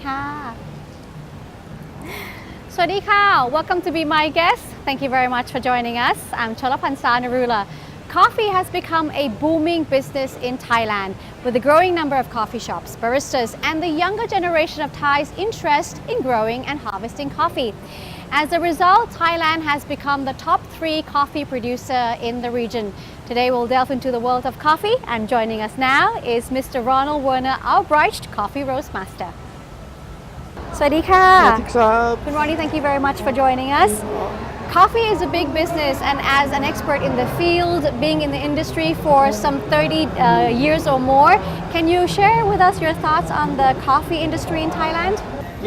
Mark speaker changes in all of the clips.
Speaker 1: ค่ะ สวัสดีค่ะ Welcome to be my guest. Thank you very much for joining us. I'm Cholapansa Narula. Coffee has become a booming business in Thailand with a growing number of coffee shops, baristas, and the younger generation of Thais' interest in growing and harvesting coffee. As a result, Thailand has become the top 3 coffee producer in the region. Today we'll delve into the world of coffee, and joining us now is Mr. Ronald Werner Albrecht, Coffee Roast Master. สวัสดีค่ะ Good morning, thank you very much for joining us. Coffee is a big business, and as an expert in the field, being in the industry for some 30 years or more, can you share with us your thoughts on the coffee industry in Thailand?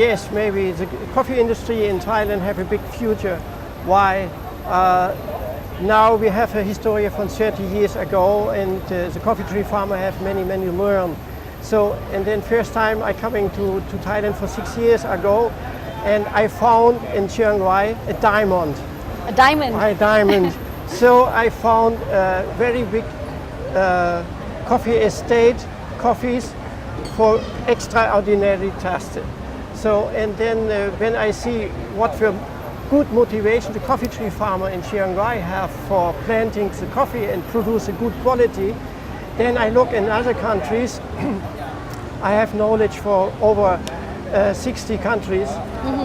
Speaker 2: Yes, maybe the coffee industry in Thailand have a big future. Why? Now we have a history from 30 years ago, and the coffee tree farmer have many learned. So, and then first time I coming to Thailand for 6 years ago, and I found in Chiang Rai a diamond.
Speaker 1: A diamond?
Speaker 2: A diamond. So I found very big coffee estate, coffees for extraordinary taste. So, and then when I see what the good motivation the coffee tree farmer in Chiang Rai have for planting the coffee and produce a good quality, then I look in other countries. I have knowledge for over 60 countries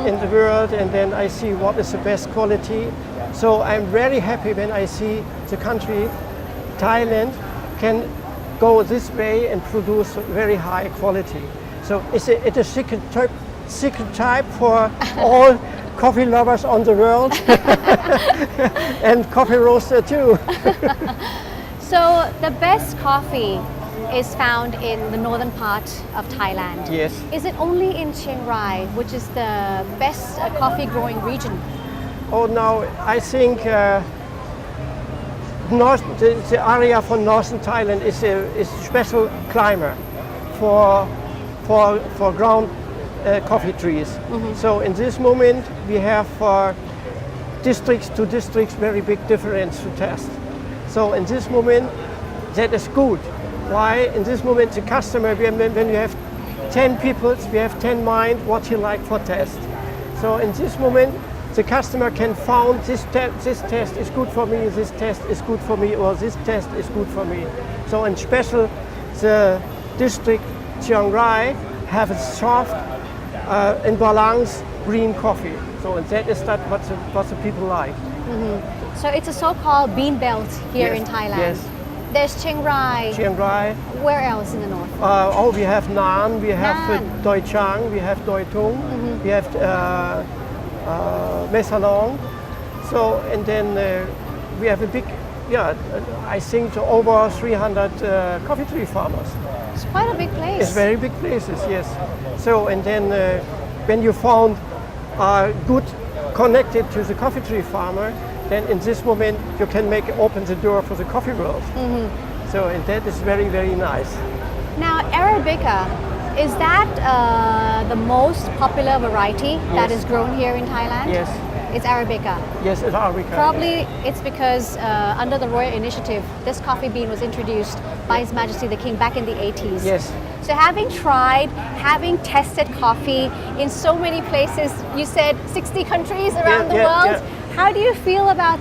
Speaker 2: in the world, and then I see what is the best quality. So I'm very happy when I see the country, Thailand, can go this way and produce very high quality. So it's a secret type for all coffee lovers on the world and coffee roaster too.
Speaker 1: So the best coffee is found in the northern part of Thailand.
Speaker 2: Yes.
Speaker 1: Is it only in Chiang Rai, which is the best coffee growing region?
Speaker 2: Oh no, I think the area for northern Thailand is a special climate for ground coffee trees. So in this moment we have districts to districts very big difference to test. So in this moment that is good. Why? In this moment the customer, when you have 10 people, we have 10 mind what he like for test. So in this moment the customer can found this test is good for me, this test is good for me, or this test is good for me. So in special the district Chiang Rai have a soft and balanced green coffee. So that is what the people like.
Speaker 1: So it's a so-called bean belt here
Speaker 2: Yes,
Speaker 1: in Thailand.
Speaker 2: yes.
Speaker 1: There's Chiang Rai.
Speaker 2: Chiang Rai.
Speaker 1: Where else in the north?
Speaker 2: We have Nan, we have
Speaker 1: Nan.
Speaker 2: Doi Chang, we have Doi Tung, we have Mae Salong. So, and then we have a big, I think over 300 coffee tree farmers.
Speaker 1: It's quite a big place.
Speaker 2: It's very big places, yes. So, and then when you found good connected to the coffee tree farmer, then in this moment you can open the door for the coffee world. So, and that is very nice.
Speaker 1: Now, Arabica, is that the most popular variety that is grown here in Thailand?
Speaker 2: Yes.
Speaker 1: It's Arabica.
Speaker 2: Yes, it's Arabica.
Speaker 1: Probably it's because under the Royal Initiative, this coffee bean was introduced by His Majesty the King back in the 80s.
Speaker 2: Yes.
Speaker 1: So having tested coffee in so many places, you said 60 countries around the world. How do you feel about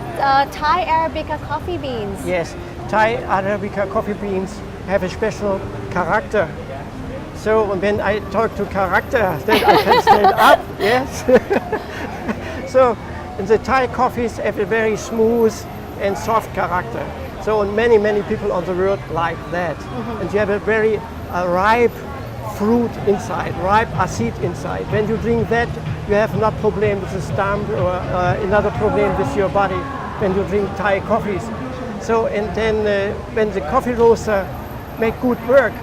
Speaker 1: Thai Arabica coffee beans?
Speaker 2: Yes, Thai Arabica coffee beans have a special character. So when I talk to character, then I can stand up, yes. So the Thai coffees have a very smooth and soft character. So many people on the world like that. And you have a very ripe fruit inside, ripe acid inside. When you drink that, you have not problem with the stomach or another problem with your body when you drink Thai coffees. So, and then when the coffee roaster make good work,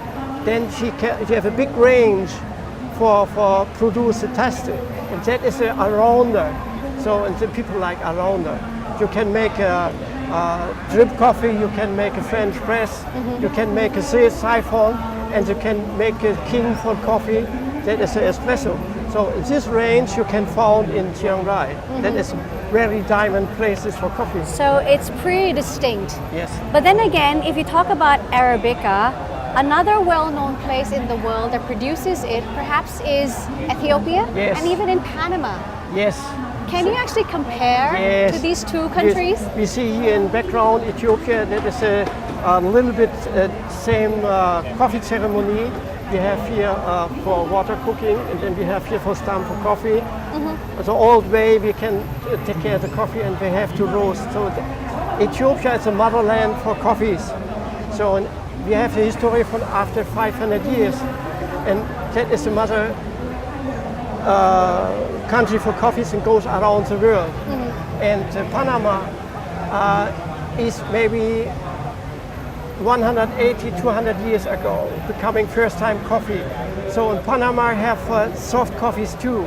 Speaker 2: then she have a big range for produce the taste. And that is a arounder. So, and the people like arounder. You can make a drip coffee, you can make a French press, you can make a siphon, and you can make a king for coffee. That is an espresso. So in this range you can find in Chiang Rai. That is very diamond places for coffee.
Speaker 1: So it's pretty distinct.
Speaker 2: Yes.
Speaker 1: But then again, if you talk about Arabica, Another well-known place in the world that produces it perhaps is Ethiopia
Speaker 2: Yes.
Speaker 1: and even in Panama.
Speaker 2: Yes.
Speaker 1: Can you actually compare
Speaker 2: Yes.
Speaker 1: to these two countries?
Speaker 2: Yes. We see here in background Ethiopia that is a little bit same coffee ceremony. We have here for water cooking, and then we have here for stamp for coffee. The old way we can take care of the coffee, and we have to roast. So Ethiopia is a motherland for coffees. So we have a history from after 500 years, and that is the mother country for coffees and goes around the world. And Panama is maybe 180, 200 years ago, becoming first-time coffee. So in Panama have soft coffees too.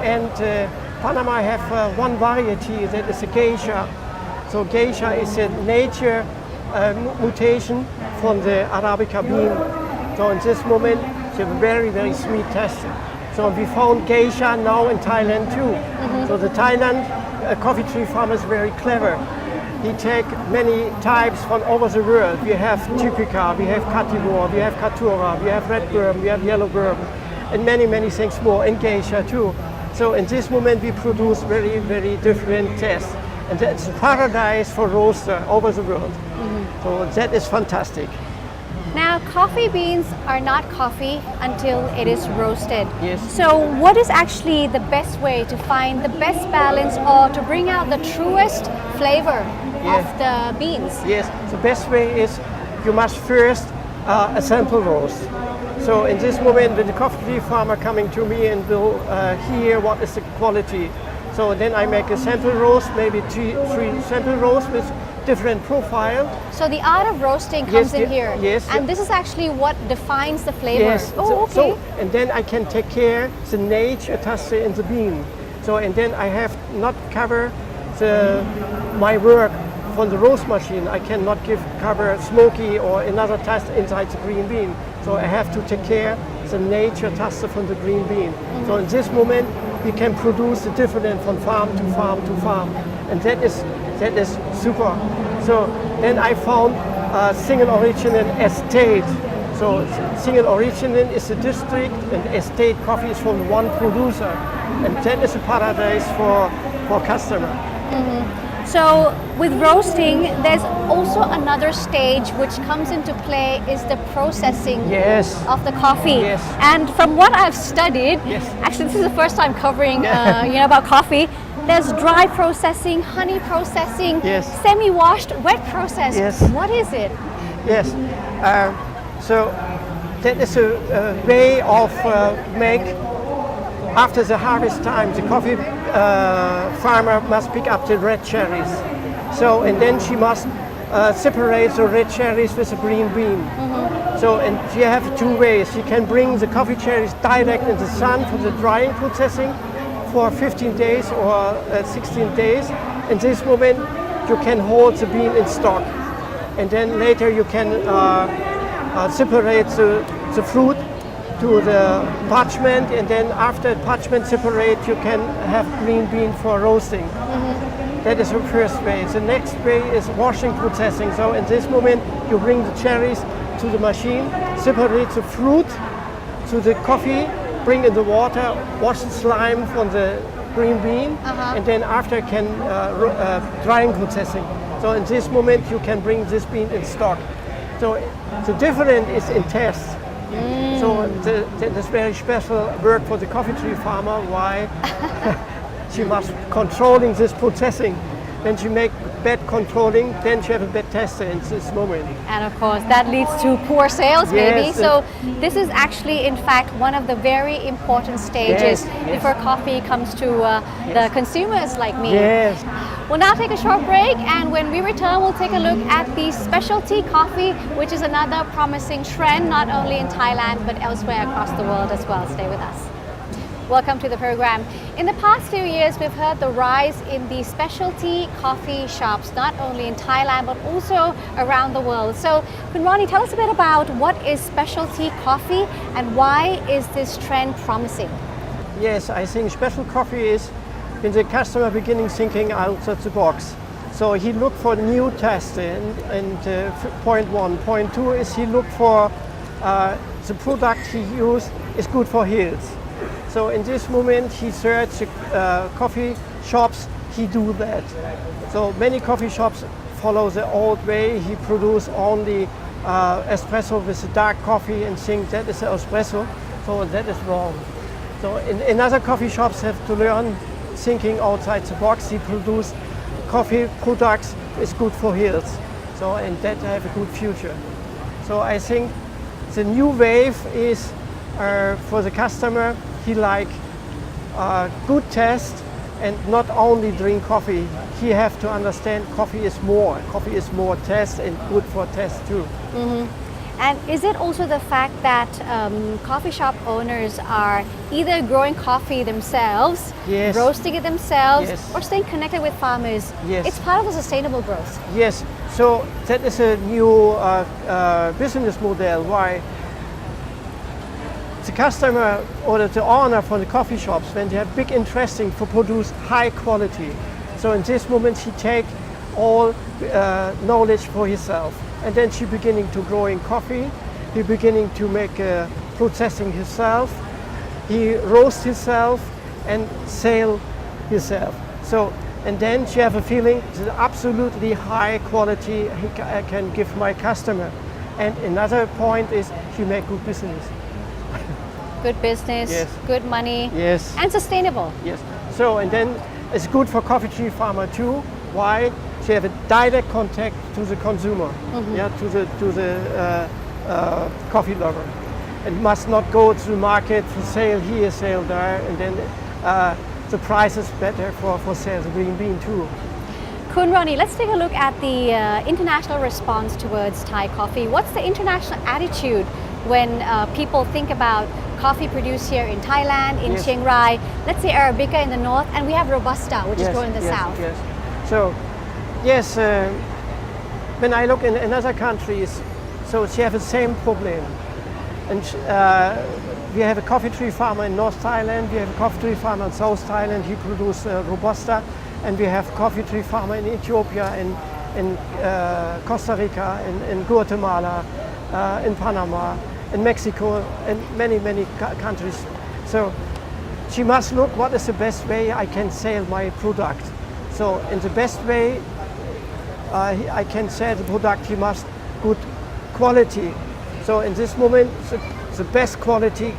Speaker 2: And Panama have one variety that is a geisha. So geisha is a nature mutation from the Arabica bean. So in this moment, it's a very, very sweet taste. So we found geisha now in Thailand too. So the Thailand coffee tree farmer is very clever. He take many types from over the world. We have Typica, we have Cativore, we have Catura, we have red worm, we have yellow worm, and many, many things more, and geisha too. So in this moment we produce very, very different tests. And that's a paradise for roaster over the world. So that is fantastic.
Speaker 1: Now, coffee beans are not coffee until it is roasted.
Speaker 2: Yes.
Speaker 1: So what is actually the best way to find the best balance or to bring out the truest flavor of the beans?
Speaker 2: Yes, the best way is you must first a sample roast. So in this moment, when the coffee tree farmer coming to me and will hear what is the quality. So then I make a sample roast, maybe three sample roasts with different profile.
Speaker 1: So the art of roasting comes in here.
Speaker 2: Yes.
Speaker 1: And this is actually what defines the flavor.
Speaker 2: Yes.
Speaker 1: Oh, okay.
Speaker 2: So, and then I can take care the nature taste in the bean. So, and then I have not cover my work from the roast machine. I cannot cover smoky or another taste inside the green bean. So I have to take care the nature taste from the green bean. So in this moment, we can produce the different from farm to farm to farm. And that is super. So then I found single origin estate. So single origin is a district, and estate coffee is from one producer, and that is a paradise for customer.
Speaker 1: So with roasting, there's also another stage which comes into play is the processing
Speaker 2: Yes.
Speaker 1: of the coffee.
Speaker 2: Yes.
Speaker 1: And from what I've studied,
Speaker 2: Yes.
Speaker 1: actually this is the first time covering about coffee. There's dry processing, honey processing,
Speaker 2: Yes.
Speaker 1: semi-washed, wet process.
Speaker 2: Yes.
Speaker 1: What is it?
Speaker 2: Yes. So that is a way of make after the harvest time. The coffee farmer must pick up the red cherries. So and then she must separate the red cherries with the green bean. So and she have two ways. She can bring the coffee cherries direct in the sun for the drying processing for 15 days or 16 days. In this moment, you can hold the bean in stock, and then later you can separate the fruit to the parchment, and then after parchment separate, you can have green bean for roasting. That is the first way. The next way is washing processing. So in this moment, you bring the cherries to the machine, separate the fruit to the coffee, bring in the water, wash the slime from the green bean, and then after can drying processing. So in this moment, you can bring this bean in stock. So the difference is in taste. So this very special work for the coffee tree farmer. Why? She must controlling this processing. When she make bad controlling, then she have a bad tester in this moment.
Speaker 1: And of course, that leads to poor sales, maybe.
Speaker 2: Yes.
Speaker 1: So this is actually, in fact, one of the very important stages before coffee comes to the consumers like me.
Speaker 2: Yes.
Speaker 1: We'll now take a short break, and when we return, we'll take a look at the specialty coffee, which is another promising trend, not only in Thailand, but elsewhere across the world as well. Stay with us. Welcome to the program. In the past few years, we've heard the rise in the specialty coffee shops, not only in Thailand, but also around the world. So, Kun Ronnie, tell us a bit about what is specialty coffee and why is this trend promising?
Speaker 2: Yes, I think special coffee is when the customer beginning thinking outside the box. So he look for new taste, and point one. Point two is he look for the product he used is good for health. So in this moment he searched coffee shops, he do that. So many coffee shops follow the old way, he produce only espresso with the dark coffee and think that is espresso, so that is wrong. So in other coffee shops have to learn thinking outside the box, he produce coffee products is good for health, so and that have a good future. So I think the new wave is for the customer, he like good taste and not only drink coffee. He have to understand coffee is more. Coffee is more taste and good for taste too.
Speaker 1: And is it also the fact that coffee shop owners are either growing coffee themselves,
Speaker 2: Yes.
Speaker 1: roasting it themselves,
Speaker 2: Yes.
Speaker 1: or staying connected with farmers?
Speaker 2: Yes.
Speaker 1: It's part of the sustainable growth.
Speaker 2: Yes, so that is a new business model why the customer or the owner for the coffee shops, when they have big interest in to produce high quality. So in this moment he take all knowledge for himself. And then she beginning to growing coffee, he beginning to make processing himself, he roast himself and sell himself. So, and then she have a feeling it's absolutely high quality I can give my customer. And another point is she make good business.
Speaker 1: Good business,
Speaker 2: Yes.
Speaker 1: good money,
Speaker 2: Yes.
Speaker 1: and sustainable.
Speaker 2: Yes. So and then it's good for coffee tree farmer too. Why? She have a direct contact to the consumer, yeah, to the coffee lover. It must not go to the market for sale here, sale there, and then the price is better for sales green bean too.
Speaker 1: Kun Ronnie, let's take a look at the international response towards Thai coffee. What's the international attitude when people think about coffee produced here in Thailand, in
Speaker 2: Yes.
Speaker 1: Chiang Rai, let's say Arabica in the north, and we have Robusta, which is grown in the
Speaker 2: yes,
Speaker 1: south.
Speaker 2: Yes. So, yes, when I look in other countries, so she have the same problem. And we have a coffee tree farmer in North Thailand, we have a coffee tree farmer in South Thailand, he produces Robusta, and we have coffee tree farmer in Ethiopia, in Costa Rica, in Guatemala, in Panama, in Mexico, and many countries. So she must look what is the best way I can sell my product. So in the best way I can sell the product, he must good quality. So in this moment, the best quality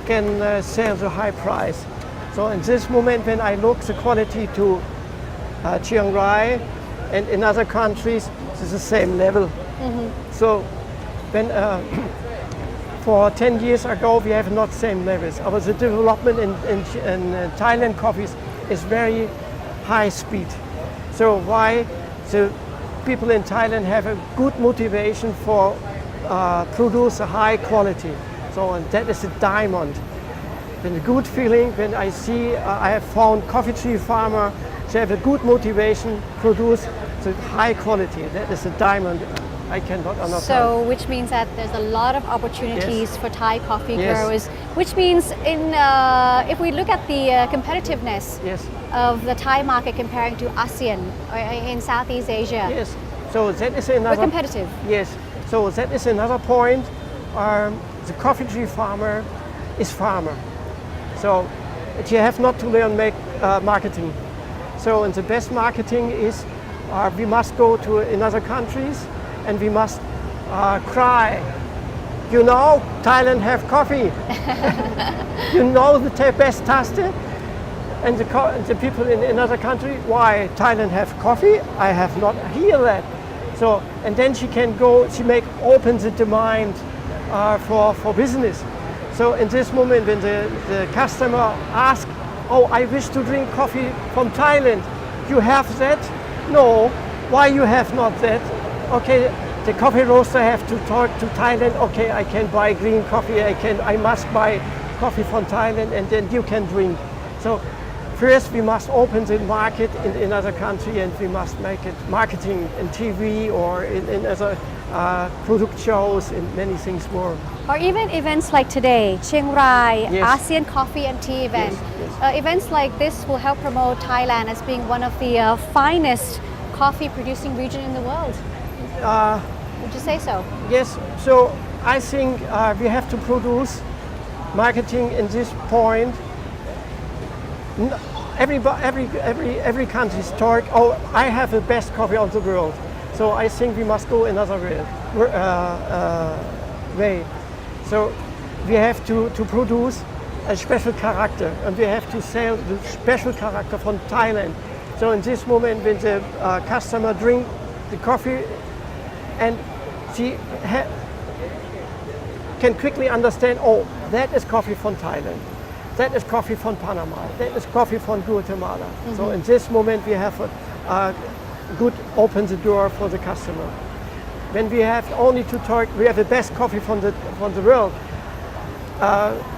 Speaker 2: can sell the high price. So in this moment, when I look the quality to Chiang Rai and in other countries, it's the same level. So when for 10 years ago, we have not same levels. But the development in Thailand coffees is very high speed. So why the people in Thailand have a good motivation for produce a high quality. So and that is a diamond. Then a good feeling when I see I have found coffee tree farmer, they have a good motivation produce the high quality. That is a diamond. I cannot understand.
Speaker 1: So, which means that there's a lot of opportunities
Speaker 2: Yes.
Speaker 1: for Thai coffee
Speaker 2: Yes.
Speaker 1: growers, which means if we look at the competitiveness
Speaker 2: Yes.
Speaker 1: of the Thai market comparing to ASEAN or in Southeast Asia,
Speaker 2: Yes. So that is
Speaker 1: we're
Speaker 2: another.
Speaker 1: competitive.
Speaker 2: Yes. So that is another point. The coffee tree farmer is farmer. So you have not to learn make marketing. So and the best marketing is we must go to in other countries and we must cry. You know, Thailand have coffee. You know the best taste. And the people in other country, why Thailand have coffee? I have not hear that. So and then she can go. She opens the mind for business. So in this moment, when the customer asks, "Oh, I wish to drink coffee from Thailand. You have that? No. Why you have not that? Okay, the coffee roaster have to talk to Thailand. Okay, I can buy green coffee. I must buy coffee from Thailand, and then you can drink." So first we must open the market in other country, and we must make it marketing in TV or in other product shows and many things more.
Speaker 1: Or even events like today, Chiang Rai,
Speaker 2: Yes.
Speaker 1: ASEAN Coffee and Tea event.
Speaker 2: Yes.
Speaker 1: Events like this will help promote Thailand as being one of the finest coffee producing region in the world. Would you say so?
Speaker 2: Yes, so I think we have to produce marketing in this point. Every country talk, oh, I have the best coffee of the world. So I think we must go another way. So we have to produce a special character, and we have to sell the special character from Thailand. So in this moment, when the customer drink the coffee, and she can quickly understand, oh, that is coffee from Thailand, that is coffee from Panama, that is coffee from Guatemala. So in this moment, we have a good open the door for the customer. When we have only to talk, we have the best coffee from the world.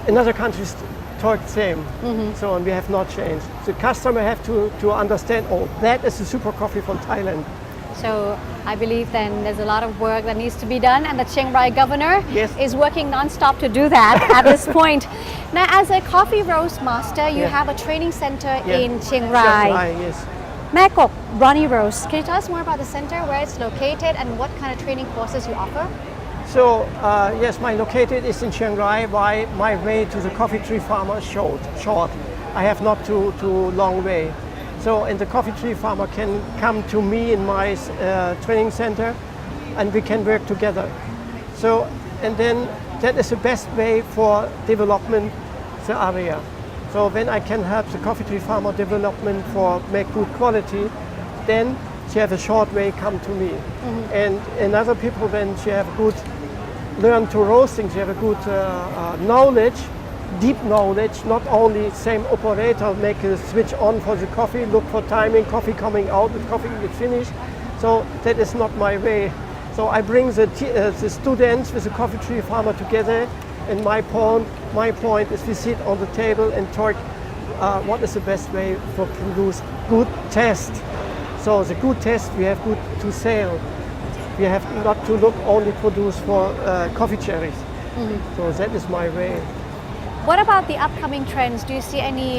Speaker 2: In other countries talk the same, so and we have not changed. The customer have to understand, oh, that is the super coffee from Thailand.
Speaker 1: So I believe then there's a lot of work that needs to be done, and the Chiang Rai governor
Speaker 2: Yes.
Speaker 1: is working non-stop to do that at this point. Now, as a coffee roast master, you
Speaker 2: Yeah.
Speaker 1: have a training center
Speaker 2: Yeah.
Speaker 1: in Chiang Rai.
Speaker 2: Yes.
Speaker 1: Makop Ronnie Roast. Can you tell us more about the center, where it's located, and what kind of training courses you offer?
Speaker 2: So yes, my located is in Chiang Rai. My way to the coffee tree farmer is short. I have not too long way. So and the coffee tree farmer can come to me in my training center, and we can work together. So and then that is the best way for development the area. So when I can help the coffee tree farmer development for make good quality, then she have a short way come to me. And other people when she have good learn to roasting, she have a good knowledge, deep knowledge, not only same operator make a switch on for the coffee, look for timing, coffee coming out, the coffee is finished. So that is not my way. So I bring the students with the coffee tree farmer together, and my point is we sit on the table and talk what is the best way for produce good test. So the good test we have good to sell. We have not to look only produce for coffee cherries. So that is my way.
Speaker 1: What about the upcoming trends? Do you see any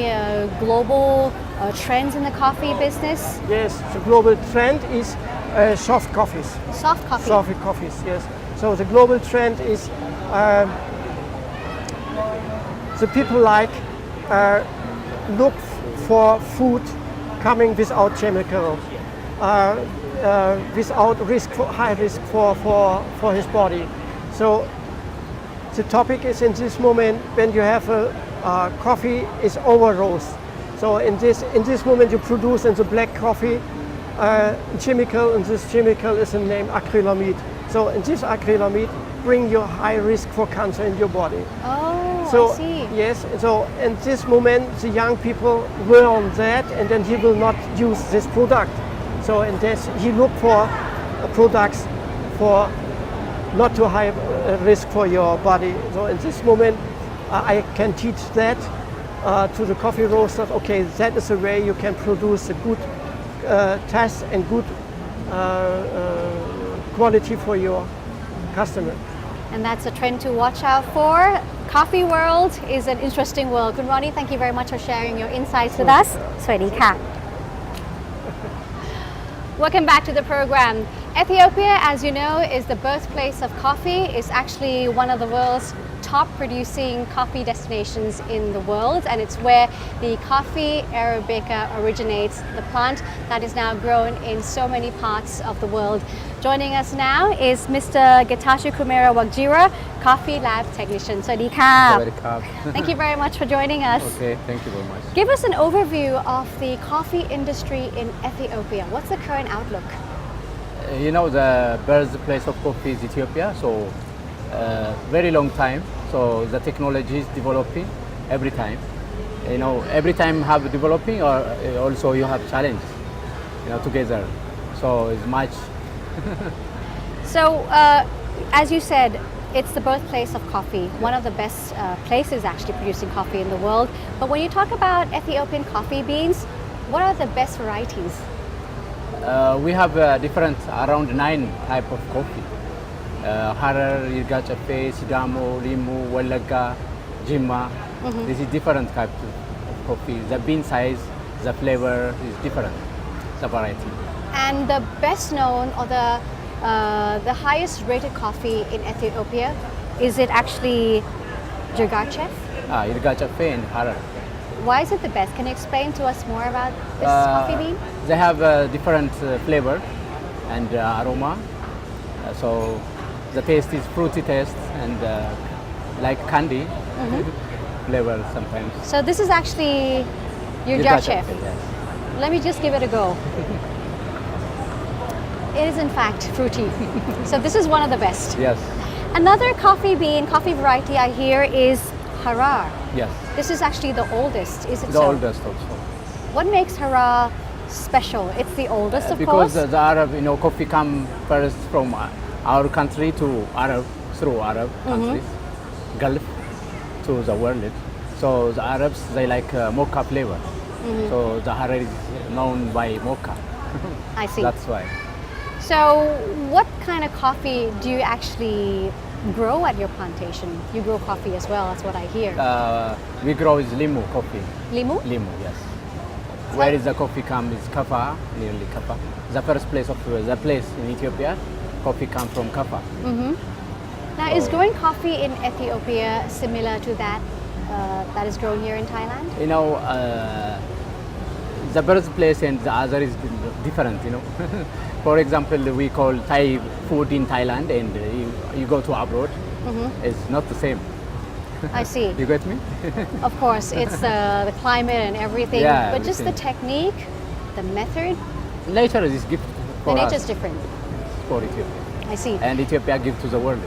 Speaker 1: global trends in the coffee business?
Speaker 2: Yes, the global trend is soft coffees.
Speaker 1: Soft coffee.
Speaker 2: Soft coffees, yes. So the global trend is the people like look for food coming without chemical, without high risk for his body. So the topic is in this moment when you have a coffee is over roast. So in this moment you produce in the black coffee chemical, and this chemical is named acrylamide. So in this acrylamide bring you high risk for cancer in your body.
Speaker 1: Oh,
Speaker 2: So
Speaker 1: I see.
Speaker 2: yes, so in this moment the young people learn that, and then he will not use this product. So in this he look for products for not too high risk for your body. So in this moment I can teach that to the coffee roasters. Okay, that is the way you can produce a good taste and good quality for your customer.
Speaker 1: And that's a trend to watch out for. Coffee world is an interesting world. Kun Ronnie, thank you very much for sharing your insights with us. สวัสดีค่ะ Welcome back to the program. Ethiopia, as you know, is the birthplace of coffee. It's actually one of the world's top producing coffee destinations in the world, and it's where the coffee Arabica originates, the plant that is now grown in so many parts of the world. Joining us now is Mr. Getashu Kumera Wagjira, Coffee Lab Technician. สวัสดีค่ะ Thank you very much for joining us.
Speaker 3: Okay, thank you very much.
Speaker 1: Give us an overview of the coffee industry in Ethiopia. What's the current outlook?
Speaker 3: You know, the birthplace of coffee is Ethiopia, so very long time. So the technology is developing every time. You know, every time have developing, or also you have challenge, you know, together. So it's much.
Speaker 1: So, as you said, it's the birthplace of coffee, one of the best places actually producing coffee in the world. But when you talk about Ethiopian coffee beans, what are the best varieties?
Speaker 3: We have different, around 9 type of coffee. Harar, Yirga Chafe, Sidamo, Limu, Walaga, Jimma. This is different type of coffee. The bean size, the flavor is different, the variety.
Speaker 1: And the best known or the highest rated coffee in Ethiopia, is it actually Jirgachev?
Speaker 3: Irgachefe and Harar.
Speaker 1: Why is it the best? Can you explain to us more about this coffee bean?
Speaker 3: They have different flavor and aroma. So the taste is fruity taste and like candy flavor sometimes.
Speaker 1: So this is actually Jirgachev.
Speaker 3: Yes.
Speaker 1: Let me just give it a go. It is in fact fruity. So this is one of the best.
Speaker 3: Yes.
Speaker 1: Another coffee bean, coffee variety I hear is Harar.
Speaker 3: Yes.
Speaker 1: This is actually the oldest, is it
Speaker 3: The
Speaker 1: so?
Speaker 3: oldest also.
Speaker 1: What makes Harar special? It's the oldest, of
Speaker 3: Because
Speaker 1: course.
Speaker 3: the Arab, coffee come first from our country to Arab, through Arab countries, Gulf to the world. So the Arabs, they like mocha flavor. So the Harar is known by mocha.
Speaker 1: I see.
Speaker 3: That's why.
Speaker 1: So what kind of coffee do you actually grow at your plantation? You grow coffee as well, that's what I hear.
Speaker 3: We grow is limu coffee.
Speaker 1: Limu?
Speaker 3: Limu, yes. Where is the coffee come is Kaffa, nearly Kaffa. The first place of the place in Ethiopia, coffee come from Kaffa.
Speaker 1: Now, is growing coffee in Ethiopia similar to that that is grown here in Thailand?
Speaker 3: The birthplace and the other is different, For example, we call Thai food in Thailand and you go to abroad, it's not the same.
Speaker 1: I see.
Speaker 3: You get me?
Speaker 1: Of course, it's the climate and everything,
Speaker 3: Yeah,
Speaker 1: but just the
Speaker 3: everything.
Speaker 1: technique, the method,
Speaker 3: Nature is gift
Speaker 1: the
Speaker 3: for
Speaker 1: nature's
Speaker 3: us,
Speaker 1: different.
Speaker 3: for Ethiopia.
Speaker 1: I see.
Speaker 3: And Ethiopia give to the world.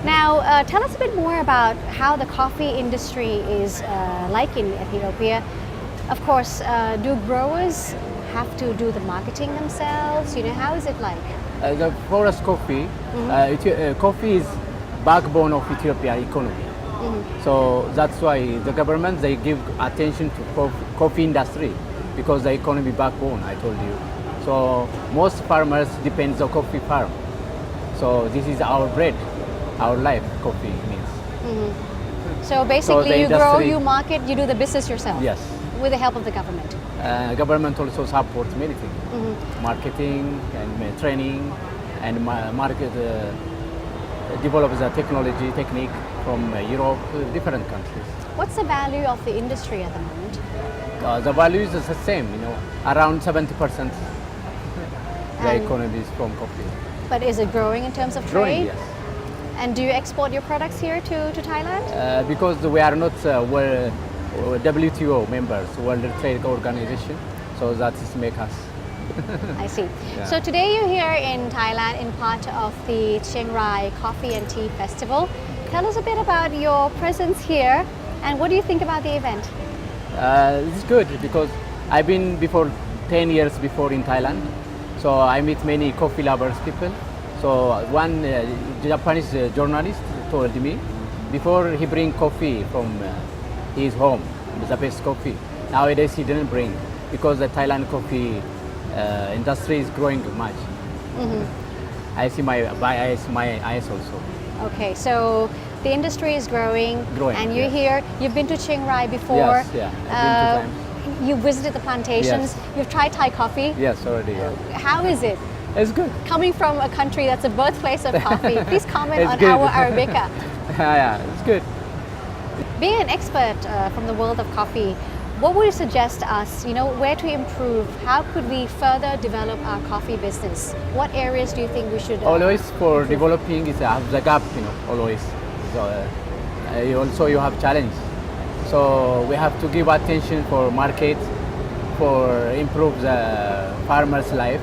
Speaker 1: Now, tell us a bit more about how the coffee industry is like in Ethiopia. Of course, do growers have to do the marketing themselves? How is it like?
Speaker 3: The forest coffee, coffee is backbone of Ethiopia economy. So that's why the government, they give attention to coffee industry because the economy backbone, I told you. So most farmers depend on coffee farm. So this is our bread, our life, coffee means.
Speaker 1: So basically,
Speaker 3: the
Speaker 1: you grow,
Speaker 3: industry-
Speaker 1: you market, you do the business yourself.
Speaker 3: Yes.
Speaker 1: With the help of the government.
Speaker 3: Government also supports many things, marketing and training and market, develop the technology technique from Europe, different countries.
Speaker 1: What's the value of the industry at the moment?
Speaker 3: The value is the same, around 70% the
Speaker 1: And-
Speaker 3: economy is from coffee.
Speaker 1: But is it growing in terms of trade?
Speaker 3: Growing, yes.
Speaker 1: And do you export your products here to Thailand?
Speaker 3: Because we are not WTO members, World Trade Organization, so that is make us.
Speaker 1: I see.
Speaker 3: Yeah.
Speaker 1: So today you're here in Thailand in part of the Chiang Rai Coffee and Tea Festival. Tell us a bit about your presence here and what do you think about the event?
Speaker 3: It's good because I've been before 10 years before in Thailand, so I meet many coffee lovers people. So one Japanese journalist told me before he bring coffee from his home, the best coffee. Nowadays he didn't bring because the Thailand coffee industry is growing much. I see my eyes also.
Speaker 1: Okay, so the industry is growing,
Speaker 3: Growing,
Speaker 1: and you're
Speaker 3: yes.
Speaker 1: here. You've been to Chiang Rai before.
Speaker 3: Yes, yeah, I've been 2 times.
Speaker 1: You visited the plantations.
Speaker 3: Yes.
Speaker 1: You've tried Thai coffee.
Speaker 3: Yes, already. Yeah.
Speaker 1: How is it?
Speaker 3: It's good.
Speaker 1: Coming from a country that's a birthplace of coffee, please comment
Speaker 3: It's
Speaker 1: on
Speaker 3: good.
Speaker 1: our Arabica.
Speaker 3: Yeah, it's good.
Speaker 1: Being an expert from the world of coffee, what would you suggest us, where to improve? How could we further develop our coffee business? What areas do you think we should
Speaker 3: Always for developing is have the gap, always. So you have challenge. So we have to give attention for market, for improve the farmer's life,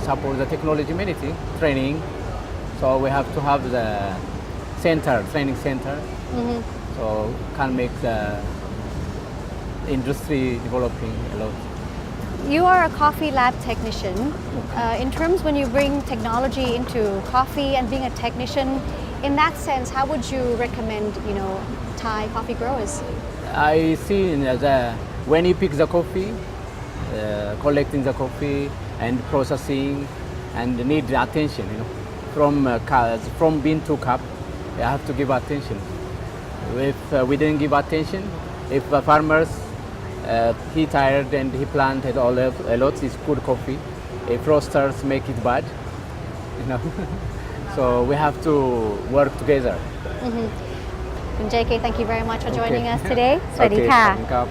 Speaker 3: support the technology, many things, training. So we have to have the training center. So can make the industry developing a lot.
Speaker 1: You are a coffee lab technician. In terms when you bring technology into coffee and being a technician, in that sense, how would you recommend, Thai coffee growers?
Speaker 3: I see when you pick the coffee, collecting the coffee and processing, and need the attention, from bean to cup, you have to give attention. If we didn't give attention, if farmers he tired and he planted a lot is good coffee, if roasters make it bad, So we have to work together.
Speaker 1: คุณ JK thank you very much for joining
Speaker 3: Okay.
Speaker 1: us today สวัสดีค่ะ
Speaker 3: Okay, ขอบณครับ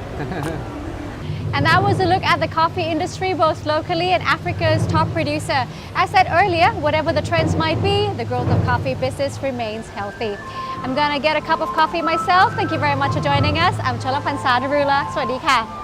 Speaker 1: And that was a look at the coffee industry, both locally and Africa's top producer. As said earlier, whatever the trends might be, the growth of coffee business remains healthy. I'm gonna get a cup of coffee myself. Thank you very much for joining us. I'm Chola Pansana Rula. สวัสดีค่ะ